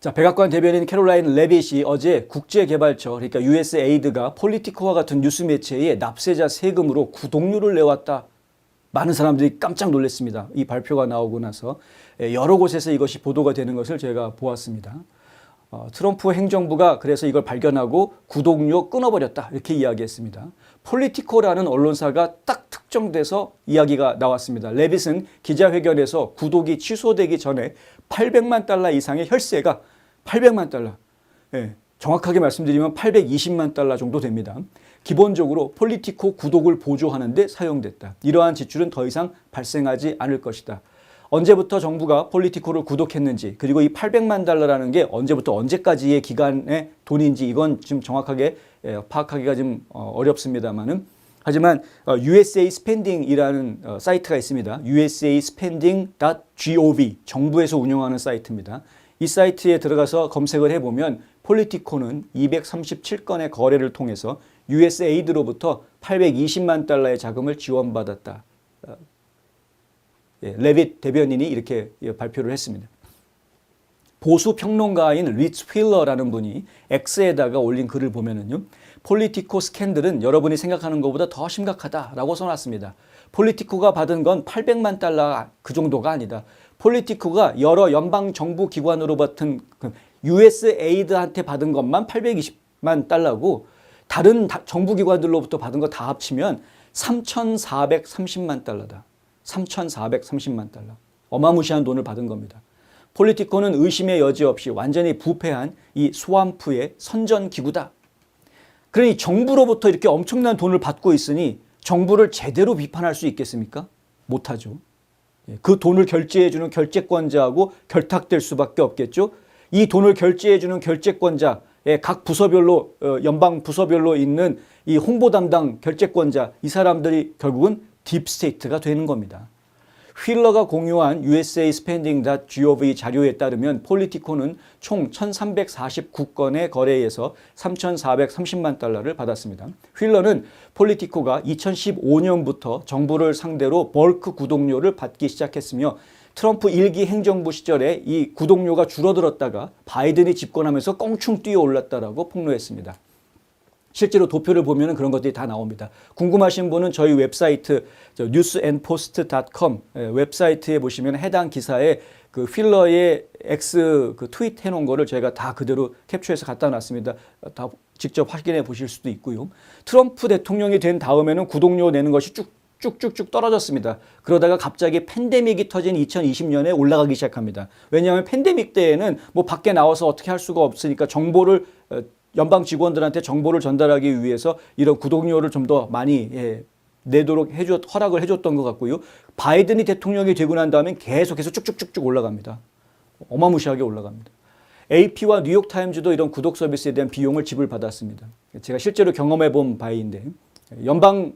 자, 백악관 대변인 캐롤라인 레빗이 어제 국제개발처, 그러니까 USAID가 폴리티코와 같은 뉴스 매체에 납세자 세금으로 구독료를 내왔다. 많은 사람들이 깜짝 놀랐습니다. 이 발표가 나오고 나서 여러 곳에서 이것이 보도가 되는 것을 제가 보았습니다. 트럼프 행정부가 그래서 이걸 발견하고 구독료 끊어버렸다 이렇게 이야기했습니다. 폴리티코라는 언론사가 딱 특정돼서 이야기가 나왔습니다. 레빗은 기자회견에서 구독이 취소되기 전에 800만 달러 이상의 혈세가 800만 달러, 정확하게 말씀드리면 820만 달러 정도 됩니다. 기본적으로 폴리티코 구독을 보조하는 데 사용됐다. 이러한 지출은 더 이상 발생하지 않을 것이다. 언제부터 정부가 폴리티코를 구독했는지, 그리고 이 800만 달러라는 게 언제부터 언제까지의 기간의 돈인지 이건 지금 정확하게 파악하기가 좀 어렵습니다만은, 하지만 USA Spending이라는 사이트가 있습니다. usaspending.gov, 정부에서 운영하는 사이트입니다. 이 사이트에 들어가서 검색을 해보면 폴리티코는 237건의 거래를 통해서 USAID로부터 820만 달러의 자금을 지원받았다. 레빗 대변인이 이렇게 발표를 했습니다. 보수 평론가인 리츠 휠러라는 분이 X에다가 올린 글을 보면은요, 폴리티코 스캔들은 여러분이 생각하는 것보다 더 심각하다라고 써놨습니다. 폴리티코가 받은 건 800만 달러 그 정도가 아니다. 폴리티코가 여러 연방 정부 기관으로 받은 USAID한테 받은 것만 820만 달러고, 다른 정부 기관들로부터 받은 거 다 합치면 3,430만 달러다. 3,430만 달러. 어마무시한 돈을 받은 겁니다. 폴리티코는 의심의 여지 없이 완전히 부패한 이 스왑프의 선전기구다. 그러니 정부로부터 이렇게 엄청난 돈을 받고 있으니 정부를 제대로 비판할 수 있겠습니까? 못하죠. 그 돈을 결제해주는 결제권자하고 결탁될 수밖에 없겠죠. 이 돈을 결제해주는 결제권자, 각 부서별로, 연방 부서별로 있는 이 홍보 담당 결제권자, 이 사람들이 결국은 딥스테이트가 되는 겁니다. 휠러가 공유한 usaspending.gov 자료에 따르면 폴리티코는 총 1349건의 거래에서 3,430만 달러를 받았습니다. 휠러는 폴리티코가 2015년부터 정부를 상대로 벌크 구독료를 받기 시작했으며, 트럼프 1기 행정부 시절에 이 구독료가 줄어들었다가 바이든이 집권하면서 껑충 뛰어 올랐다라고 폭로했습니다. 실제로 도표를 보면 그런 것들이 다 나옵니다. 궁금하신 분은 저희 웹사이트 newsandpost.com 웹사이트에 보시면 해당 기사에 그 휠러의 X 그 트윗 해놓은 거를 제가 다 그대로 캡처해서 갖다 놨습니다. 다 직접 확인해 보실 수도 있고요. 트럼프 대통령이 된 다음에는 구독료 내는 것이 쭉쭉쭉 떨어졌습니다. 그러다가 갑자기 팬데믹이 터진 2020년에 올라가기 시작합니다. 왜냐하면 팬데믹 때에는 뭐 밖에 나와서 어떻게 할 수가 없으니까 정보를 연방 직원들한테 정보를 전달하기 위해서 이런 구독료를 좀 더 많이 내도록 허락을 해줬던 것 같고요. 바이든이 대통령이 되고 난 다음엔 계속해서 쭉쭉쭉쭉 올라갑니다. 어마무시하게 올라갑니다. AP와 뉴욕타임즈도 이런 구독 서비스에 대한 비용을 지불받았습니다. 제가 실제로 경험해 본 바인데, 연방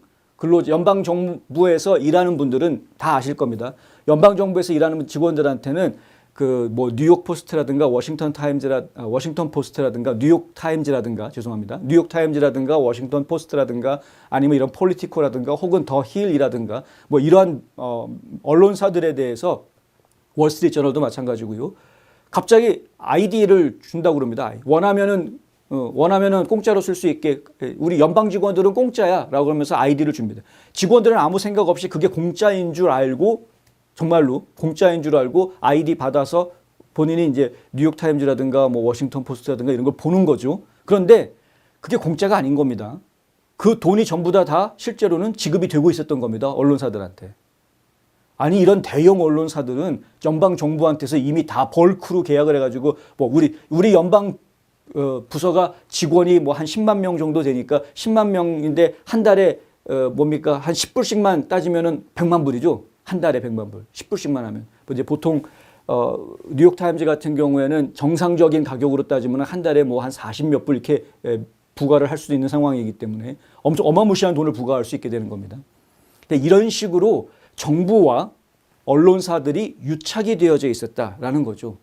정부에서 일하는 분들은 다 아실 겁니다. 연방 정부에서 일하는 직원들한테는 그 뭐 뉴욕 포스트라든가 워싱턴 포스트라든가 뉴욕 타임즈라든가 워싱턴 포스트라든가 아니면 이런 폴리티코라든가 혹은 더 힐이라든가 뭐 이러한 언론사들에 대해서 월스트리트 저널도 마찬가지고요. 갑자기 아이디를 준다고 그럽니다. 원하면은 공짜로 쓸 수 있게, 우리 연방 직원들은 공짜야라고 그러면서 아이디를 줍니다. 직원들은 아무 생각 없이 그게 공짜인 줄 알고, 정말로 공짜인 줄 알고 아이디 받아서 본인이 이제 뉴욕타임즈라든가 뭐 워싱턴 포스트라든가 이런 걸 보는 거죠. 그런데 그게 공짜가 아닌 겁니다. 그 돈이 전부 다 실제로는 지급이 되고 있었던 겁니다. 언론사들한테. 아니, 이런 대형 언론사들은 연방 정부한테서 이미 다 벌크로 계약을 해가지고 뭐 우리 연방 부서가 직원이 뭐 한 10만 명 정도 되니까 10만 명인데 한 달에 한 10불씩만 따지면은 100만 불이죠. 한 달에 100만 불, 10불씩만 하면. 이제 보통 뉴욕타임즈 같은 경우에는 정상적인 가격으로 따지면 한 달에 뭐 한 40몇 불 이렇게 부과를 할 수도 있는 상황이기 때문에 엄청 어마무시한 돈을 부과할 수 있게 되는 겁니다. 근데 이런 식으로 정부와 언론사들이 유착이 되어져 있었다라는 거죠.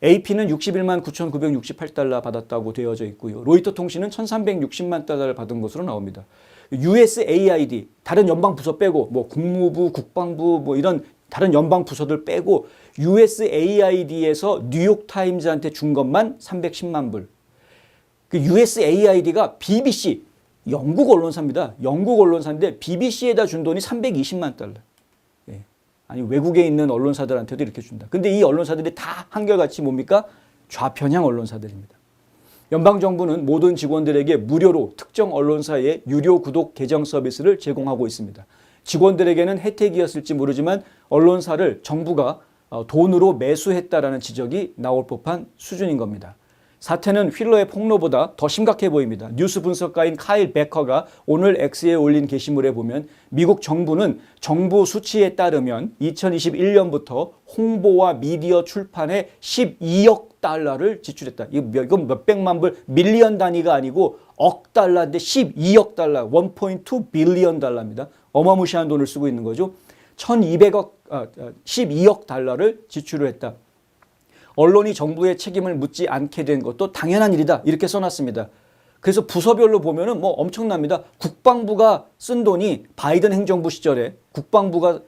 AP는 61만 9,968달러 받았다고 되어져 있고요. 로이터 통신은 1,360만 달러를 받은 것으로 나옵니다. USAID, 다른 연방 부서 빼고 뭐 국무부, 국방부 뭐 이런 다른 연방 부서들 빼고 USAID에서 뉴욕타임즈한테 준 것만 310만 불. 그 USAID가 BBC, 영국 언론사입니다. 영국 언론사인데 BBC에다 준 돈이 320만 달러. 예. 아니 외국에 있는 언론사들한테도 이렇게 준다. 근데 이 언론사들이 다 한결같이 뭡니까? 좌편향 언론사들입니다. 연방정부는 모든 직원들에게 무료로 특정 언론사의 유료 구독 계정 서비스를 제공하고 있습니다. 직원들에게는 혜택이었을지 모르지만 언론사를 정부가 돈으로 매수했다라는 지적이 나올 법한 수준인 겁니다. 사태는 휠러의 폭로보다 더 심각해 보입니다. 뉴스 분석가인 카일 베커가 오늘 X에 올린 게시물에 보면 미국 정부는 정부 수치에 따르면 2021년부터 홍보와 미디어 출판에 12억 달러를 지출했다. 이건 몇백만 불, 밀리언 단위가 아니고 억 달러인데 12억 달러, 1.2 빌리언 달러입니다. 어마무시한 돈을 쓰고 있는 거죠. 12억 달러를 지출을 했다. 언론이 정부의 책임을 묻지 않게 된 것도 당연한 일이다. 이렇게 써놨습니다. 그래서 부서별로 보면은 뭐 엄청납니다. 국방부가 쓴 돈이 바이든 행정부 시절에 국방부가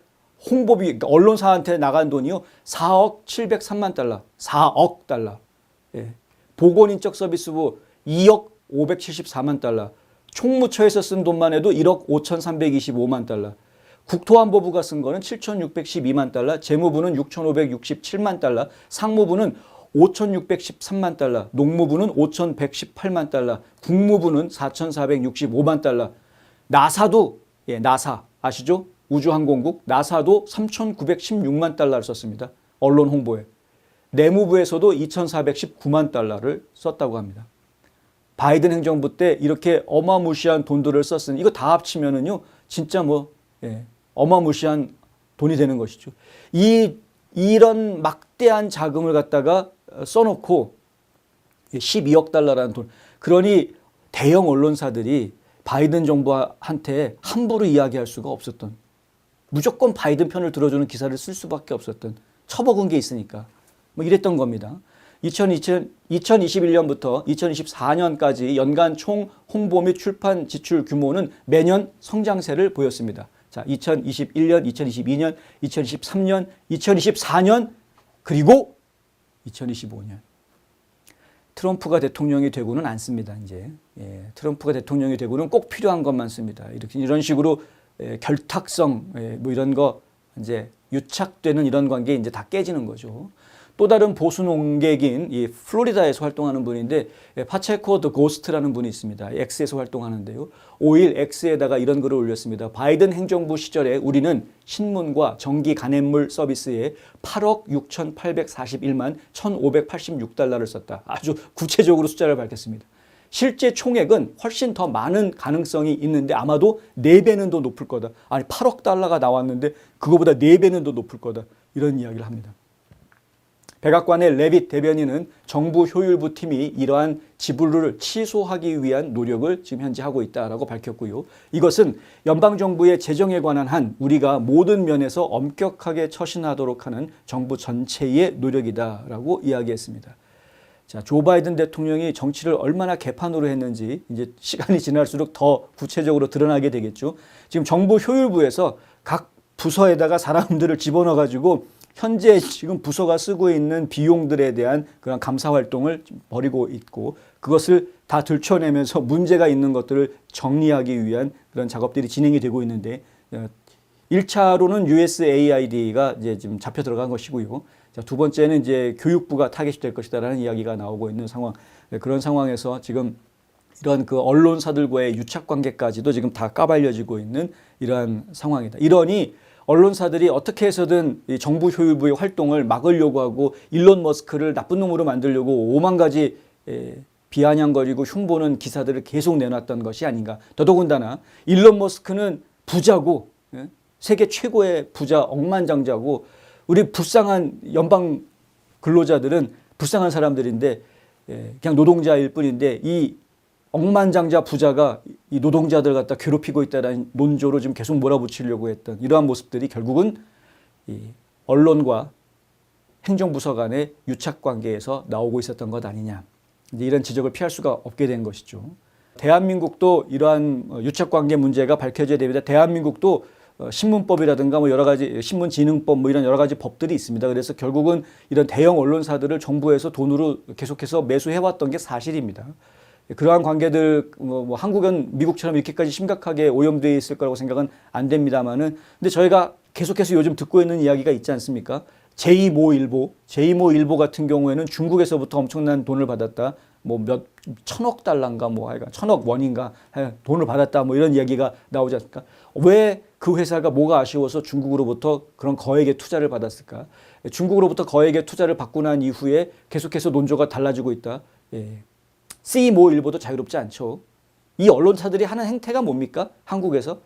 홍보비, 그러니까 언론사한테 나간 돈이요. 4억 703만 달러. 4억 달러. 예. 보건인적서비스부 2억 574만 달러. 총무처에서 쓴 돈만 해도 1억 5,325만 달러. 국토안보부가 쓴 거는 7,612만 달러, 재무부는 6,567만 달러, 상무부는 5,613만 달러, 농무부는 5,118만 달러, 국무부는 4,465만 달러. 나사도, 나사 아시죠? 우주항공국, 나사도 3,916만 달러를 썼습니다. 언론 홍보에. 내무부에서도 2,419만 달러를 썼다고 합니다. 바이든 행정부 때 이렇게 어마무시한 돈들을 썼으니 이거 다 합치면은요, 진짜 어마무시한 돈이 되는 것이죠. 이런 막대한 자금을 갖다가 써놓고 12억 달러라는 돈. 그러니 대형 언론사들이 바이든 정부한테 함부로 이야기할 수가 없었던, 무조건 바이든 편을 들어주는 기사를 쓸 수밖에 없었던, 처먹은 게 있으니까 뭐 이랬던 겁니다. 2021년부터 2024년까지 연간 총 홍보 및 출판 지출 규모는 매년 성장세를 보였습니다. 자, 2021년, 2022년, 2023년, 2024년, 그리고 2025년. 트럼프가 대통령이 되고는 않습니다, 이제. 트럼프가 대통령이 되고는 꼭 필요한 것만 씁니다. 이런 식으로 결탁성, 뭐 이런 거 이제 유착되는 이런 관계 이제 다 깨지는 거죠. 또 다른 보수 농객인 이 플로리다에서 활동하는 분인데 파체코 더 고스트라는 분이 있습니다. X에서 활동하는데요. 5일 X에다가 이런 글을 올렸습니다. 바이든 행정부 시절에 우리는 신문과 전기 간접물 서비스에 8억 6,841만 1,586달러를 썼다. 아주 구체적으로 숫자를 밝혔습니다. 실제 총액은 훨씬 더 많은 가능성이 있는데 아마도 4배는 더 높을 거다. 아니 8억 달러가 나왔는데 그거보다 4배는 더 높을 거다. 이런 이야기를 합니다. 백악관의 레빗 대변인은 정부 효율부 팀이 이러한 지불을 취소하기 위한 노력을 지금 현재 하고 있다라고 밝혔고요. 이것은 연방정부의 재정에 관한 한 우리가 모든 면에서 엄격하게 처신하도록 하는 정부 전체의 노력이다라고 이야기했습니다. 자, 조 바이든 대통령이 정치를 얼마나 개판으로 했는지 이제 시간이 지날수록 더 구체적으로 드러나게 되겠죠. 지금 정부 효율부에서 각 부서에다가 사람들을 집어넣어 가지고 현재 지금 부서가 쓰고 있는 비용들에 대한 그런 감사 활동을 벌이고 있고 그것을 다 들춰내면서 문제가 있는 것들을 정리하기 위한 그런 작업들이 진행이 되고 있는데 1차로는 USAID가 이제 지금 잡혀 들어간 것이고요. 자, 두 번째는 이제 교육부가 타겟이 될 것이다라는 이야기가 나오고 있는 상황. 그런 상황에서 지금 이런 그 언론사들과의 유착 관계까지도 지금 다 까발려지고 있는 이러한 상황이다. 이러니 언론사들이 어떻게 해서든 이 정부 효율부의 활동을 막으려고 하고 일론 머스크를 나쁜 놈으로 만들려고 5만 가지 비아냥거리고 흉보는 기사들을 계속 내놨던 것이 아닌가. 더더군다나 일론 머스크는 부자고 세계 최고의 부자 억만장자고 우리 불쌍한 연방 근로자들은 불쌍한 사람들인데 그냥 노동자일 뿐인데 이 억만장자 부자가 이 노동자들 갖다 괴롭히고 있다는 논조로 지금 계속 몰아붙이려고 했던 이러한 모습들이 결국은 이 언론과 행정부서 간의 유착관계에서 나오고 있었던 것 아니냐. 이제 이런 지적을 피할 수가 없게 된 것이죠. 대한민국도 이러한 유착관계 문제가 밝혀져야 됩니다. 대한민국도 신문법이라든가 뭐 여러 가지 신문진흥법 뭐 이런 여러 가지 법들이 있습니다. 그래서 결국은 이런 대형 언론사들을 정부에서 돈으로 계속해서 매수해왔던 게 사실입니다. 그러한 관계들 뭐 한국은 미국처럼 이렇게까지 심각하게 오염되어 있을 거라고 생각은 안 됩니다만은 근데 저희가 계속해서 요즘 듣고 있는 이야기가 있지 않습니까? 제2모 일보 같은 경우에는 중국에서부터 엄청난 돈을 받았다. 뭐 몇 천억 달러인가 뭐 하여간 천억 원인가 돈을 받았다 뭐 이런 이야기가 나오지 않습니까? 왜 그 회사가 뭐가 아쉬워서 중국으로부터 그런 거액의 투자를 받았을까? 중국으로부터 거액의 투자를 받고 난 이후에 계속해서 논조가 달라지고 있다. 예. C-모 일보도 자유롭지 않죠. 이 언론사들이 하는 행태가 뭡니까? 한국에서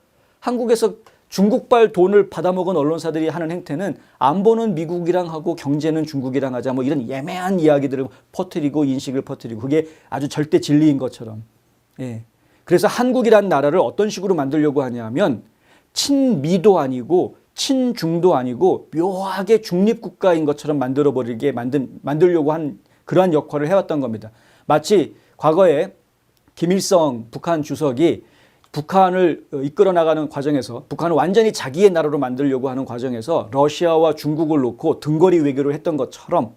중국발 돈을 받아먹은 언론사들이 하는 행태는 안보는 미국이랑 하고 경제는 중국이랑 하자 뭐 이런 애매한 이야기들을 퍼뜨리고 인식을 퍼뜨리고 그게 아주 절대 진리인 것처럼. 예. 그래서 한국이란 나라를 어떤 식으로 만들려고 하냐면 친미도 아니고 친중도 아니고 묘하게 중립국가인 것처럼 만들려고 한 그러한 역할을 해왔던 겁니다. 마치 과거에 김일성 북한 주석이 북한을 이끌어 나가는 과정에서 북한을 완전히 자기의 나라로 만들려고 하는 과정에서 러시아와 중국을 놓고 등거리 외교를 했던 것처럼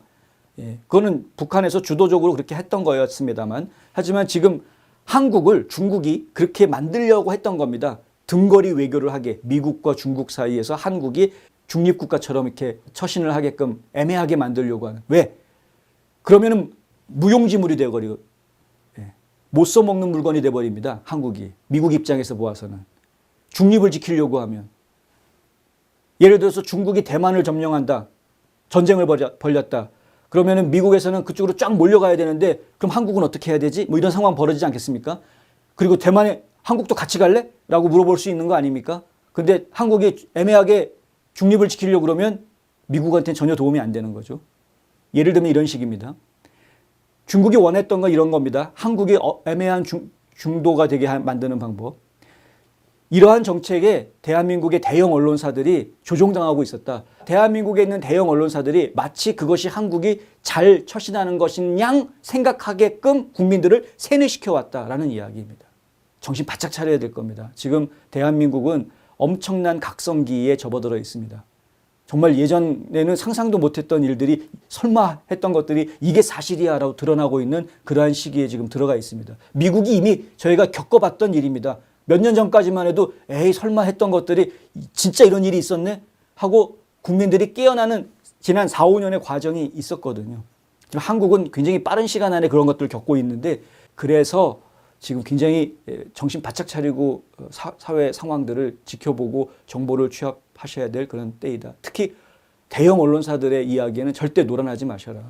그거는 북한에서 주도적으로 그렇게 했던 거였습니다만 하지만 지금 한국을 중국이 그렇게 만들려고 했던 겁니다. 등거리 외교를 하게 미국과 중국 사이에서 한국이 중립국가처럼 이렇게 처신을 하게끔 애매하게 만들려고 하는. 왜? 그러면은 무용지물이 되어버리고 못 써먹는 물건이 돼버립니다. 한국이. 미국 입장에서 보아서는. 중립을 지키려고 하면. 예를 들어서 중국이 대만을 점령한다. 전쟁을 벌였다. 그러면은 미국에서는 그쪽으로 쫙 몰려가야 되는데 그럼 한국은 어떻게 해야 되지? 뭐 이런 상황 벌어지지 않겠습니까? 그리고 대만에 한국도 같이 갈래? 라고 물어볼 수 있는 거 아닙니까? 근데 한국이 애매하게 중립을 지키려고 그러면 미국한테는 전혀 도움이 안 되는 거죠. 예를 들면 이런 식입니다. 중국이 원했던 건 이런 겁니다. 한국이 애매한 중도가 되게 만드는 방법. 이러한 정책에 대한민국의 대형 언론사들이 조종당하고 있었다. 대한민국에 있는 대형 언론사들이 마치 그것이 한국이 잘 처신하는 것인 양 생각하게끔 국민들을 세뇌시켜왔다라는 이야기입니다. 정신 바짝 차려야 될 겁니다. 지금 대한민국은 엄청난 각성기에 접어들어 있습니다. 정말 예전에는 상상도 못했던 일들이 설마 했던 것들이 이게 사실이야 라고 드러나고 있는 그러한 시기에 지금 들어가 있습니다. 미국이 이미 저희가 겪어봤던 일입니다. 몇 년 전까지만 해도 에이 설마 했던 것들이 진짜 이런 일이 있었네 하고 국민들이 깨어나는 지난 4, 5년의 과정이 있었거든요. 지금 한국은 굉장히 빠른 시간 안에 그런 것들을 겪고 있는데 그래서 지금 굉장히 정신 바짝 차리고 사회 상황들을 지켜보고 정보를 취합하셔야 될 그런 때이다. 특히 대형 언론사들의 이야기에는 절대 노란하지 마셔라.